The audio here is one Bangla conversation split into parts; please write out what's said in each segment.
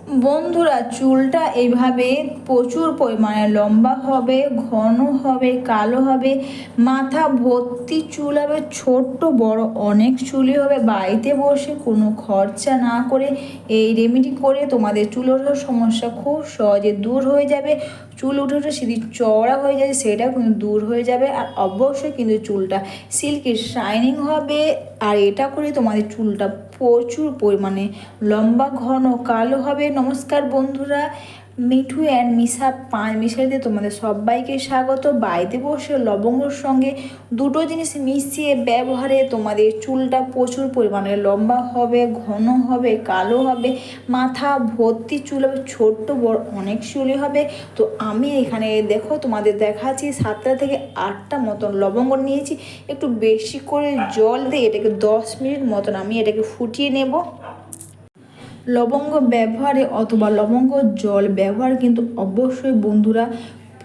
বন্ধুরা, চুলটা এইভাবে প্রচুর পরিমাণে লম্বা হবে, ঘন হবে, কালো হবে, মাথা ভর্তি চুল হবে, ছোট্ট বড় অনেক চুলই হবে। বাড়িতে বসে কোনো খরচা না করে এই রেমেডি করে তোমাদের চুল ওঠার সমস্যা খুব সহজে দূর হয়ে যাবে। চুল উঠে উঠে সেটি চওড়া হয়ে যায়, সেটা কিন্তু দূর হয়ে যাবে। আর অবশ্যই কিন্তু চুলটা সিল্কি শাইনিং হবে। আর এটা করে তোমাদের চুলটা প্রচুর পরিমাণে লম্বা, ঘন, কালো হবে। নমস্কার বন্ধুরা, মিঠু অ্যান্ড মিশা পাঁচ মিশাইতে তোমাদের সবাইকে স্বাগত। বাড়িতে বসে লবঙ্গর সঙ্গে দুটো জিনিস মিশিয়ে ব্যবহারে তোমাদের চুলটা প্রচুর পরিমাণে লম্বা হবে, ঘন হবে, কালো হবে, মাথা ভর্তি চুল হবে, ছোট্ট বড় অনেক চুলই হবে। তো আমি এখানে দেখো তোমাদের দেখাচ্ছি 7টা থেকে 8টা মতন লবঙ্গ নিয়েছি। একটু বেশি করে জল দিয়ে এটাকে 10 মিনিট মতন আমি এটাকে ফুটিয়ে নেব। লবঙ্গ ব্যবহারে অথবা লবঙ্গ জল ব্যবহার কিন্তু অবশ্যই বন্ধুরা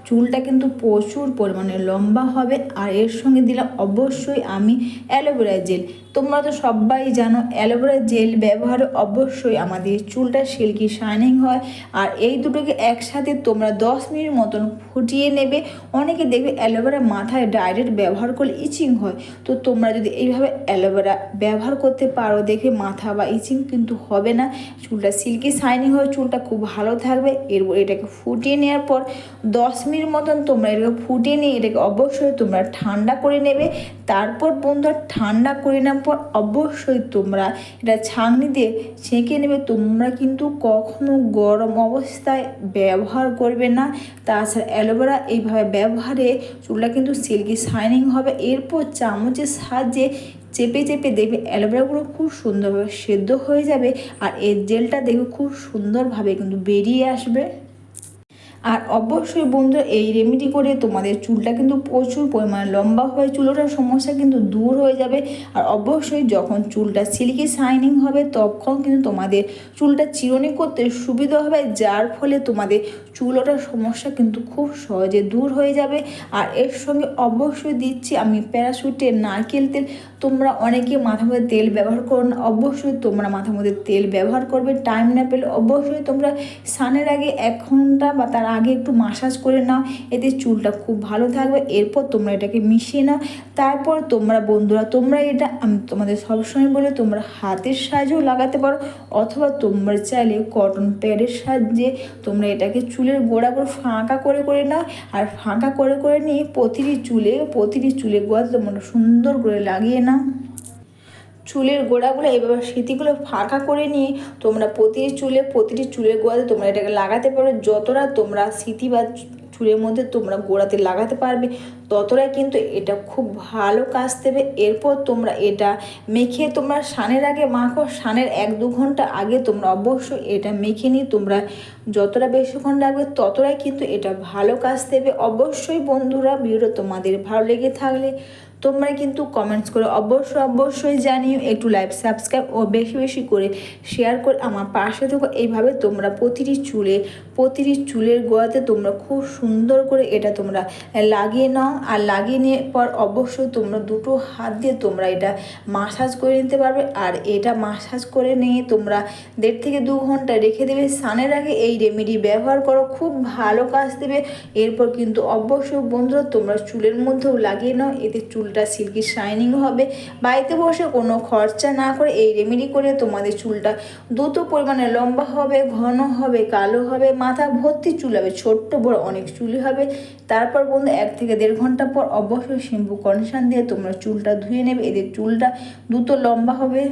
চুলটা কিন্তু প্রচুর পরিমাণে লম্বা হবে। আর এর সঙ্গে দিলাম অবশ্যই আমি অ্যালোভেরা জেল। তোমরা তো সবাই জানো অ্যালোভেরা জেল ব্যবহারে অবশ্যই আমাদের চুলটা সিল্কি শাইনিং হয়। আর এই দুটোকে একসাথে তোমরা 10 মিনিট মতন ফুটিয়ে নেবে। অনেকে দেখবে অ্যালোভেরা মাথায় ডাইরেক্ট ব্যবহার করলে ইচিং হয়, তো তোমরা যদি এইভাবে অ্যালোভেরা ব্যবহার করতে পারো দেখে মাথা বা ইচিং কিন্তু হবে না, চুলটা সিল্কি শাইনিং হয়, চুলটা খুব ভালো থাকবে। এরপর এটাকে ফুটিয়ে নেওয়ার পর 10 মিনিট মতন তোমরা এটাকে ফুটিয়ে নিয়ে এটাকে অবশ্যই তোমরা ঠান্ডা করে নেবে। তারপর বন্ধুরা ঠান্ডা করে নেওয়ার পর অবশ্যই তোমরা এটা ছাঁকনি দিয়ে ছেঁকে নেবে। তোমরা কিন্তু কখনো গরম অবস্থায় ব্যবহার করবে না। তাছাড়া অ্যালোভেরা এইভাবে ব্যবহারে চুলটা কিন্তু সিল্কি শাইনিং হবে। এরপর চামচের সাহায্যে চেপে চেপে দেখবে অ্যালোভেরাগুলো খুব সুন্দরভাবে সেদ্ধ হয়ে যাবে। আর এর জেলটা দেখবে খুব সুন্দরভাবে কিন্তু বেরিয়ে আসবে। আর অবশ্যই বন্ধুরা এই রেমেডি করে তোমাদের চুলটা কিন্তু প্রচুর পরিমাণে লম্বা হয়ে চুল ওঠার সমস্যা কিন্তু দূর হয়ে যাবে। আর অবশ্যই যখন চুলটা সিল্কি শাইনিং হবে তখন কিন্তু তোমাদের চুলটা চিরুনি করতে সুবিধা হবে, যার ফলে তোমাদের চুল ওঠার সমস্যা কিন্তু খুব সহজে দূর হয়ে যাবে। আর এর সঙ্গে অবশ্যই দিচ্ছি আমি প্যারাশুটের নারকেল তেল। তোমরা অনেকে মাথার মধ্যে তেল ব্যবহার করো না, অবশ্যই তোমরা মাথার মধ্যে তেল ব্যবহার করবে। টাইম না পেলে অবশ্যই তোমরা স্নানের আগে 1 ঘন্টা বা তার আগে একটু মাসাজ করে নাও, এতে চুলটা খুব ভালো থাকবে। এরপর তোমরা এটাকে মিশিয়ে নাও। তারপর তোমরা বন্ধুরা তোমরা এটা আমি তোমাদের সবসময় বলে তোমরা হাতের সাহায্যেও লাগাতে পারো, অথবা তোমরা চাইলে কটন প্যাডের সাহায্যে তোমরা এটাকে চুলের গোড়াগুলো ফাঁকা করে করে নাও। আর ফাঁকা করে করে নিয়ে প্রতিটি চুলে গোড়াতে তোমরা সুন্দর করে লাগিয়ে নাও। চুলের গোড়াগুলো এভাবে সিঁথিগুলো ফাঁকা করে নিয়ে তোমরা প্রতিটি চুলের গোড়াতে তোমরা এটাকে লাগাতে পারো। যতটা তোমরা সিঁথি বা চুলের মধ্যে তোমরা গোড়াতে লাগাতে পারবে ততটাই কিন্তু এটা খুব ভালো কাজ দেবে। এরপর তোমরা এটা মেখে তোমরা স্নানের আগে মাখো, স্নানের 1-2 ঘন্টা আগে তোমরা অবশ্যই এটা মেখে নিয়ে তোমরা যতটা বেশিক্ষণ লাগবে ততটাই কিন্তু এটা ভালো কাজ দেবে। অবশ্যই বন্ধুরা ভিডিও তোমাদের ভালো লেগে থাকলে তোমরা কিন্তু কমেন্টস করে অবশ্যই জানিও। একটু লাইক, সাবস্ক্রাইব ও বেশি বেশি করে শেয়ার করে আমার পাশে থেকো। এইভাবে তোমরা প্রতিটি চুলের গোড়াতে তোমরা খুব সুন্দর করে এটা তোমরা লাগিয়ে নাও। আর লাগিয়ে নেওয়ার পর অবশ্যই তোমরা দুটো হাত দিয়ে তোমরা এটা মাসাজ করে নিতে পারবে। আর এটা মাসাজ করে নিয়ে তোমরা 1.5 থেকে 2 ঘন্টা রেখে দেবে। স্নানের আগে এই রেমেডি ব্যবহার করো, খুব ভালো কাজ দেবে। এরপর কিন্তু অবশ্যই বন্ধুরা তোমরা চুলের মধ্যেও লাগিয়ে নাও, এতে চুলটা সিল্কি শাইনিং হবে। বাড়িতে বসে কোনো খরচা না করে এই রেমেডি করে তোমাদের চুলটা দ্রুত পরিমাণে লম্বা হবে, ঘন হবে, কালো হবে, মাথা ভর্তি চুল হবে, ছোট্ট বড় অনেক চুলই হবে। তারপর বন্ধু 1 থেকে 1.5 ঘন্টা পর অবশ্যই শ্যাম্পু কন্ডিশন দিয়ে তোমরা চুলটা ধুয়ে নেবে, এদের চুলটা দ্রুত লম্বা হবে।